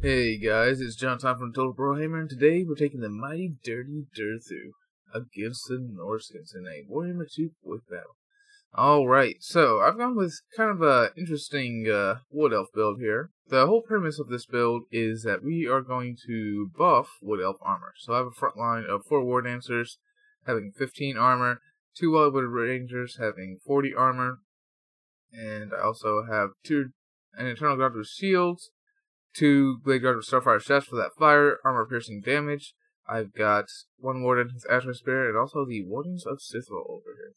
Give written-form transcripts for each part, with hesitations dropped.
Hey guys, it's John Tom from Total Brohammer, and today we're taking the mighty Dirty Dirthu against the Norscans in a Warhammer 2 Wood battle. Alright, so I've gone with kind of a interesting Wood Elf build here. The whole premise of this build is that we are going to buff Wood Elf armor. So I have a front line of 4 War Dancers having 15 armor, 2 Wildwood Rangers having 40 armor, and I also have an Eternal Guard with shields, 2 Blade Guard with Starfire Shafts for that fire, armor-piercing damage. I've got 1 Warden with Atmosphere, and also the Wardens of Sithral over here.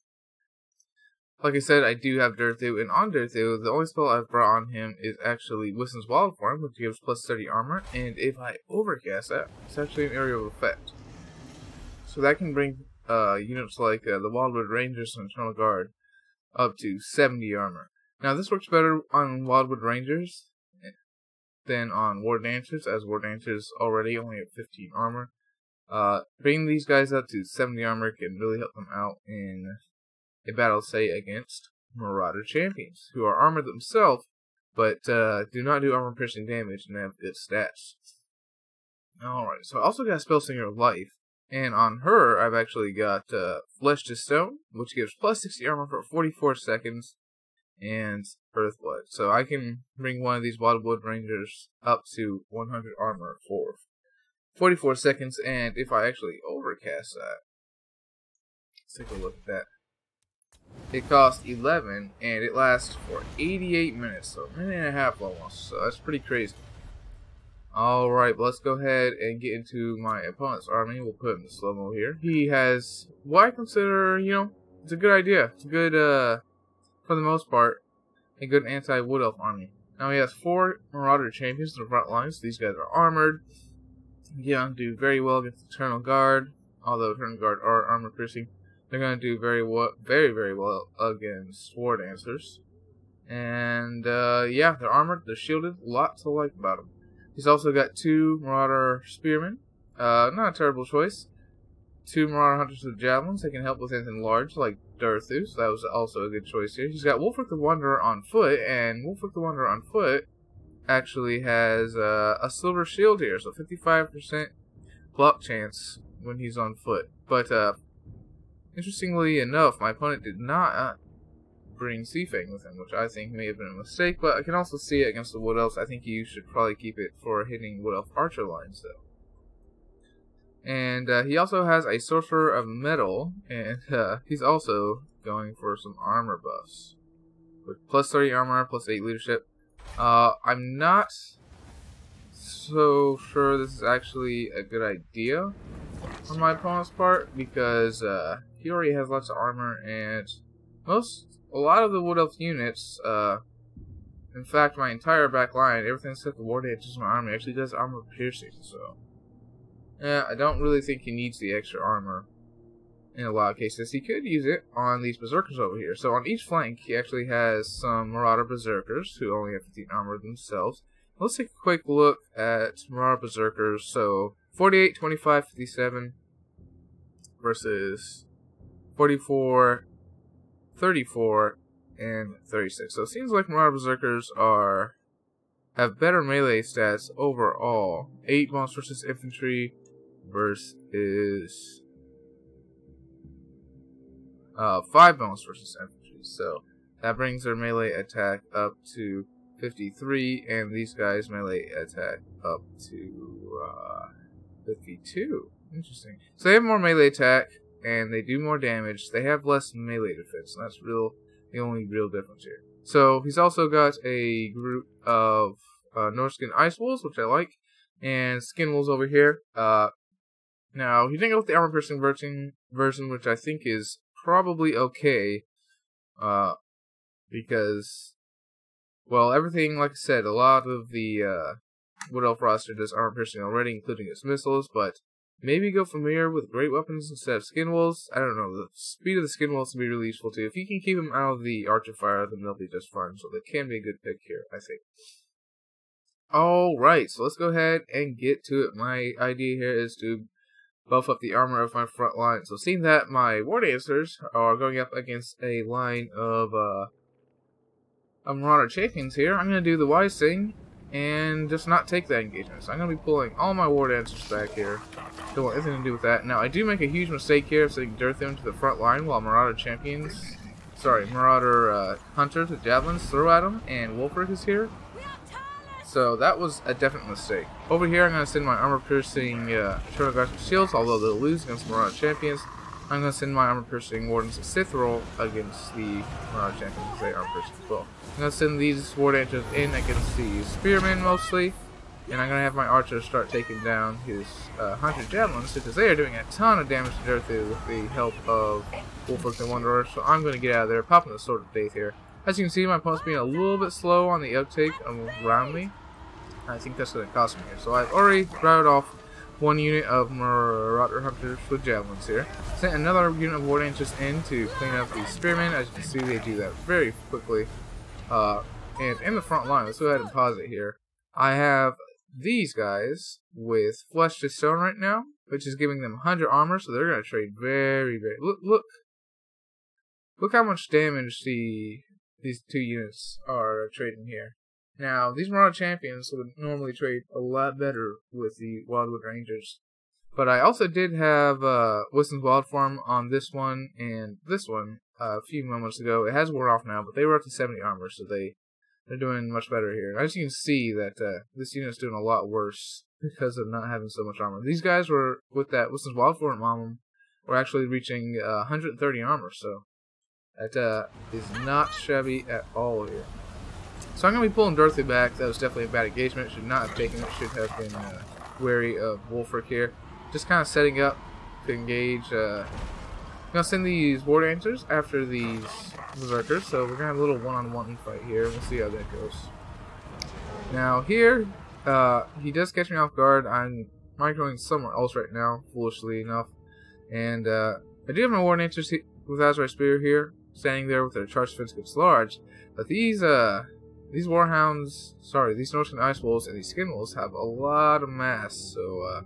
Like I said, I do have Dirthu, and on Dirthu, the only spell I've brought on him is actually Wisdom's Wild Form, which gives plus 30 armor, and if I overcast that, it's actually an area of effect. So that can bring units like the Wildwood Rangers and Eternal Guard up to 70 armor. Now this works better on Wildwood Rangers than on War Dancers, as War Dancers already only have 15 armor. Bringing these guys up to 70 armor can really help them out in a battle, say, against Marauder champions, who are armored themselves, but do not do armor-piercing damage and have good stats. Alright, so I also got Spell Singer of Life, and on her, I've actually got Flesh to Stone, which gives plus 60 armor for 44 seconds, and Earthblood. So I can bring one of these Wildwood Rangers up to 100 armor for 44 seconds, and if I actually overcast that, let's take a look at that. It costs 11, and it lasts for 88 minutes, so a minute and a half almost, so that's pretty crazy. Alright, let's go ahead and get into my opponent's army. We'll put him in slow-mo here. He has what I consider, it's a good idea. It's a good, for the most part, a good anti-Wood Elf army. Now he has 4 Marauder champions in the front lines. These guys are armored. Yeah, do very well against Eternal Guard, although Eternal Guard are armor-piercing. They're going to do very well against War Dancers. And, yeah, they're armored, they're shielded, lots to like about them. He's also got 2 Marauder Spearmen, not a terrible choice. 2 Marauder Hunters with Javelins, they can help with anything large, like Dirthu, so that was also a good choice here. He's got Wolfric the Wanderer on foot, and Wolfric the Wanderer on foot actually has a silver shield here, so 55% block chance when he's on foot. But, interestingly enough, my opponent did not bring Seafang with him, which I think may have been a mistake, but I can also see it against the Wood Elves. I think you should probably keep it for hitting Wood Elf Archer lines, though. And he also has a Sorcerer of Metal, and he's also going for some armor buffs. With plus 30 armor, plus 8 leadership. I'm not so sure this is actually a good idea on my opponent's part, because he already has lots of armor, and a lot of the Wood Elf units, in fact my entire back line, everything except the War Dancers in my army actually does armor piercing, so yeah, I don't really think he needs the extra armor in a lot of cases. He could use it on these Berserkers over here. So on each flank, he actually has some Marauder Berserkers who only have 15 armor themselves. Let's take a quick look at Marauder Berserkers. So 48, 25, 57 versus 44, 34, and 36. So it seems like Marauder Berserkers have better melee stats overall. 8 bones versus infantry versus 5 bones versus infantry. So that brings their melee attack up to 53, and these guys' melee attack up to 52. Interesting. So they have more melee attack, and they do more damage. They have less melee defense, and that's the only real difference here. So he's also got a group of Norscan Ice Wolves, which I like, and Skin Wolves over here. Now, he didn't go with the armor-piercing version, which I think is probably okay, because, well, everything, like I said, a lot of the Wood Elf roster does armor-piercing already, including its missiles, but maybe go familiar with great weapons instead of Skin Wolves. I don't know, the speed of the Skin Wolves can be really useful too. If you can keep them out of the Archer Fire, then they'll be just fine, so they can be a good pick here, I think. Alright, so let's go ahead and get to it. My idea here is to buff up the armor of my front line. So seeing that my War Dancers are going up against a line of Marauder champions here, I'm going to do the wise thing and just not take that engagement. So I'm going to be pulling all my war dancers back here. Don't want anything to do with that. Now, I do make a huge mistake here of sending Durthum to the front line while Marauder Hunters with javelins throw at him, and Wolfric is here. So that was a definite mistake. Over here, I'm going to send my armor-piercing Eternal Guards with shields, although they'll lose against Marauder champions. I'm going to send my armor-piercing Wardens of Sithroll against the Marauder champions. They are armor-piercing as well. I'm going to send these War Dancers in against the Spearmen mostly, and I'm going to have my archers start taking down his Hunter javelins, because they are doing a ton of damage to Durthu with the help of Wolfric and Wanderer. So I'm going to get out of there, popping the Sword of Faith here. As you can see, my opponent's being a little bit slow on the uptake around me. I think that's going to cost me here. So I've already routed off one unit of Marauder Hunters with javelins here. Sent another unit of War Dancers in to clean up the Spearmen. As you can see, they do that very quickly. And in the front line, let's go ahead and pause it here. I have these guys with Flesh to Stone right now, which is giving them 100 armor, so they're going to trade very. Look how much damage these two units are trading here. Now, these Marauder champions would normally trade a lot better with the Wildwood Rangers. But I also did have Wisdom's Wild Form on this one and this one a few moments ago. It has worn off now, but they were up to 70 armor, so they're doing much better here. As you can see, that this unit's doing a lot worse because of not having so much armor. These guys were, with that Wisdom's Wild Form on them, were actually reaching 130 armor, so that is not shabby at all here. So I'm going to be pulling Durthu back. That was definitely a bad engagement. Should not have taken it. Should have been wary of Wolfric here. Just kind of setting up to engage. I'm going to send these War Dancers after these Berserkers. So we're going to have a little one-on-one fight here. We'll see how that goes. Now here, he does catch me off guard. I'm microing somewhere else right now, foolishly enough. And I do have my War Dancers with Azrai Spear here, standing there with their charged defense against large. But these Warhounds, these Norscan Ice Wolves and these Skin Wolves have a lot of mass, so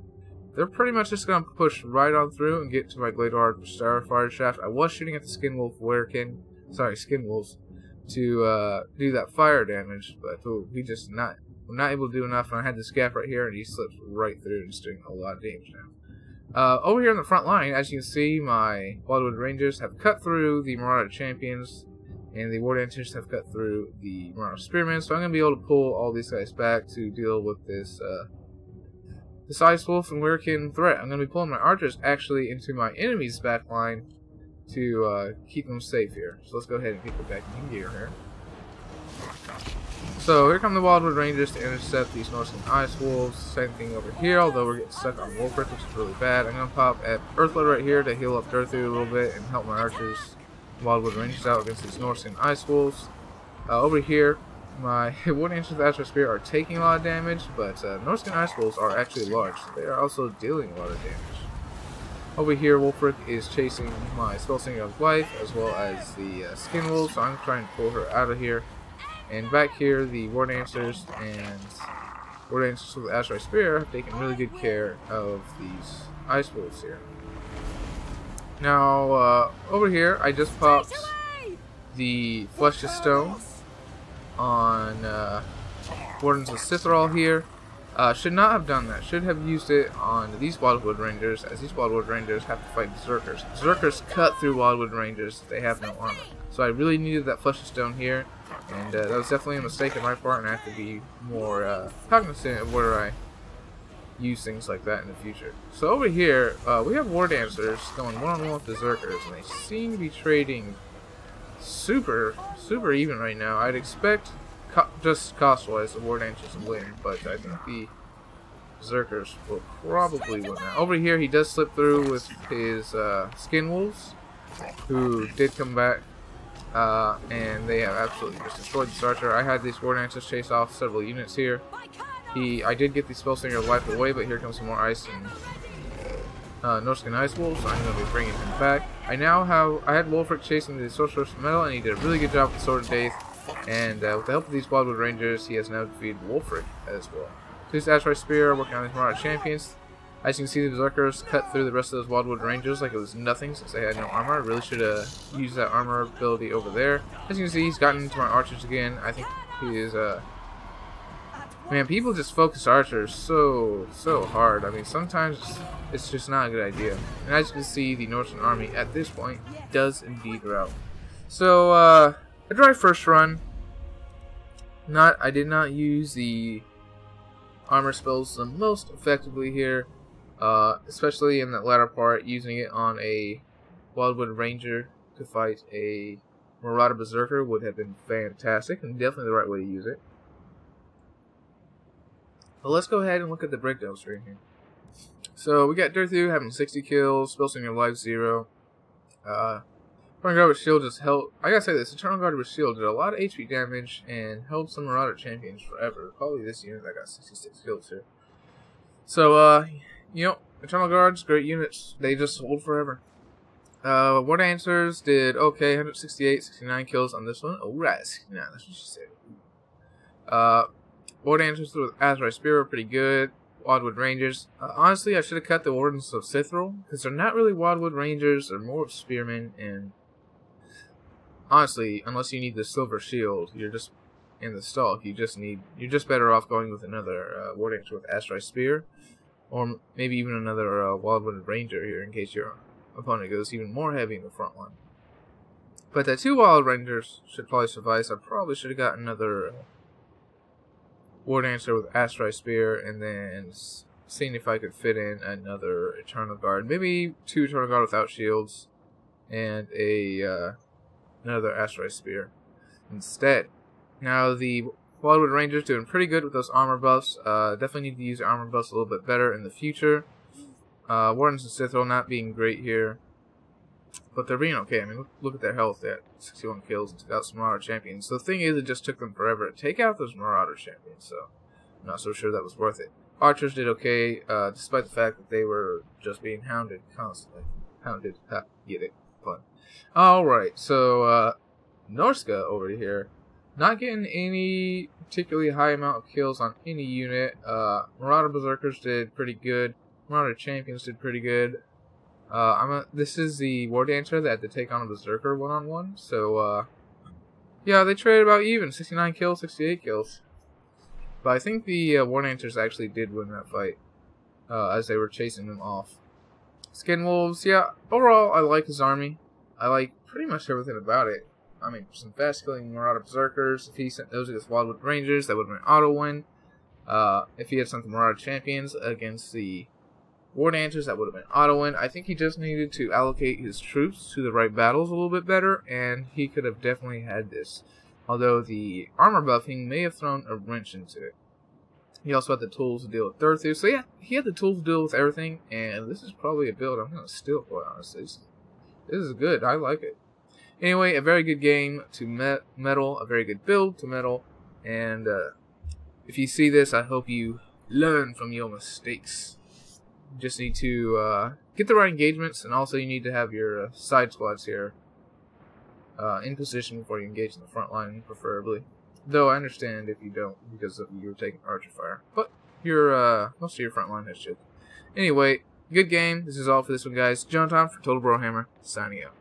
they're pretty much just going to push right on through and get to my Gladeward Starfire Shaft. I was shooting at the Skin Wolves to do that fire damage, but we're not able to do enough, and I had this gap right here, and he slips right through and is doing a lot of damage now. Over here on the front line, as you can see, my Wildwood Rangers have cut through the Marauder Champions, and the War Dancers have cut through the Marauder Spearmen, so I'm going to be able to pull all these guys back to deal with this Ice Wolf and Werekin threat. I'm going to be pulling my archers actually into my enemy's back line to keep them safe here. So let's go ahead and kick it back in gear here. So here come the Wildwood Rangers to intercept these Norscan Ice Wolves. Same thing over here, although we're getting stuck on Wolfric, which is really bad. I'm going to pop at Earthblood right here to heal up Durthu a little bit and help my archers Wildwood Rangers out against these Norscan Ice Wolves. Over here, my Wood Dancers with Azrai Spear are taking a lot of damage, but Norscan Ice Wolves are actually large, so they are also dealing a lot of damage. Over here, Wolfric is chasing my Spellslinger's wife, as well as the Skin Wolf, so I'm trying to pull her out of here. And back here, the War Dancers and War Dancers with Azrai Spear have taken really good care of these Ice Wolves here. Now, over here, I just popped the Flesh to Stone on Wardens of Sithral here. Should not have done that. Should have used it on these Wildwood Rangers, as these Wildwood Rangers have to fight Berserkers. Berserkers cut through Wildwood Rangers if they have no armor. So I really needed that Flesh to Stone here, and that was definitely a mistake on my part, and I have to be more cognizant of where I use things like that in the future. So over here, we have War Dancers going one-on-one with Berserkers, and they seem to be trading super even right now. I'd expect, just cost-wise, the War Dancers to win, but I think the Berserkers will probably win now. Over here, he does slip through with his Skin Wolves, who did come back, and they have absolutely just destroyed the Archer. I had these War Dancers chase off several units here. I did get the Spellslinger's life away, but here comes some more ice and Norscan Ice Wolves, so I'm going to be bringing him back. I had Wolfric chasing the Sorcerer's Metal, and he did a really good job with the Sword of Faith, and with the help of these Wildwood Rangers, he has now defeated Wolfric as well. So this Azrai Spear working on these Marauder Champions. As you can see, the Berserkers cut through the rest of those Wildwood Rangers like it was nothing since they had no armor. I really should have used that armor ability over there. As you can see, he's gotten into my archers again. I think he is Man, people just focus archers so hard. I mean, sometimes it's just not a good idea. And as you can see, the Northern army at this point does indeed rout. So, a dry first run. I did not use the armor spells the most effectively here, especially in that latter part, using it on a Wildwood Ranger to fight a Marauder Berserker would have been fantastic, and definitely the right way to use it. But let's go ahead and look at the breakdown screen here. So we got Dirthu having 60 kills, Spell Slinger Life 0. Eternal Guard with Shield just held. I gotta say this, Eternal Guard with Shield did a lot of HP damage and held some Marauder champions forever. Probably this unit that got 66 kills here. So, you know, Eternal Guards, great units. They just hold forever. War Dancers did okay, 168, 69 kills on this one. Alright, 69, that's what she said. War Dancers with Azrai Spear were pretty good. Wildwood Rangers. Honestly, I should have cut the Wardens of Sithril, because they're not really Wildwood Rangers, they're more of Spearmen, and honestly, unless you need the Silver Shield, you're just in the stalk, you're just better off going with another War Dancer with Azrai Spear, or maybe even another Wildwood Ranger here, in case your opponent goes even more heavy in the front line. But the 2 Wild Rangers should probably suffice. I probably should have got another War Dancer with Azrai Spear, and then seeing if I could fit in another Eternal Guard. Maybe 2 Eternal Guard without shields, and another Azrai Spear instead. Now, the Wildwood Rangers doing pretty good with those armor buffs. Definitely need to use your armor buffs a little bit better in the future. Wardens and Sithril not being great here, but they're being okay. I mean, look at their health. They had 61 kills and took out some Marauder champions. So the thing is, it just took them forever to take out those Marauder champions, so I'm not so sure that was worth it. Archers did okay, despite the fact that they were just being hounded constantly. Hounded, ha, get it, fun. Alright, so, Norsca over here, not getting any particularly high amount of kills on any unit. Marauder Berserkers did pretty good. Marauder champions did pretty good. This is the War Dancer that had to take on a Berserker one-on-one, so, yeah, they traded about even, 69 kills, 68 kills. But I think the War Dancers actually did win that fight, as they were chasing them off. Skin Wolves, yeah, overall, I like his army. I like pretty much everything about it. I mean, some fast-killing Marauder Berserkers. If he sent those against Wildwood Rangers, that would have been an auto-win. If he had sent the Marauder Champions against the War Dancers, that would have been auto-win. I think he just needed to allocate his troops to the right battles a little bit better, and he could have definitely had this. Although the armor buffing may have thrown a wrench into it. He also had the tools to deal with Dirthu. So yeah, he had the tools to deal with everything, and this is probably a build I'm going to steal, quite honestly. This is good. I like it. Anyway, a very good game to medal, a very good build to medal, and if you see this, I hope you learn from your mistakes. You just need to get the right engagements, and also you need to have your side squads here in position before you engage in the front line, preferably. Though I understand if you don't, because you're taking archer fire. But your most of your front line has shield. Anyway, good game. This is all for this one, guys. John Tom for Total Brohammer, signing out.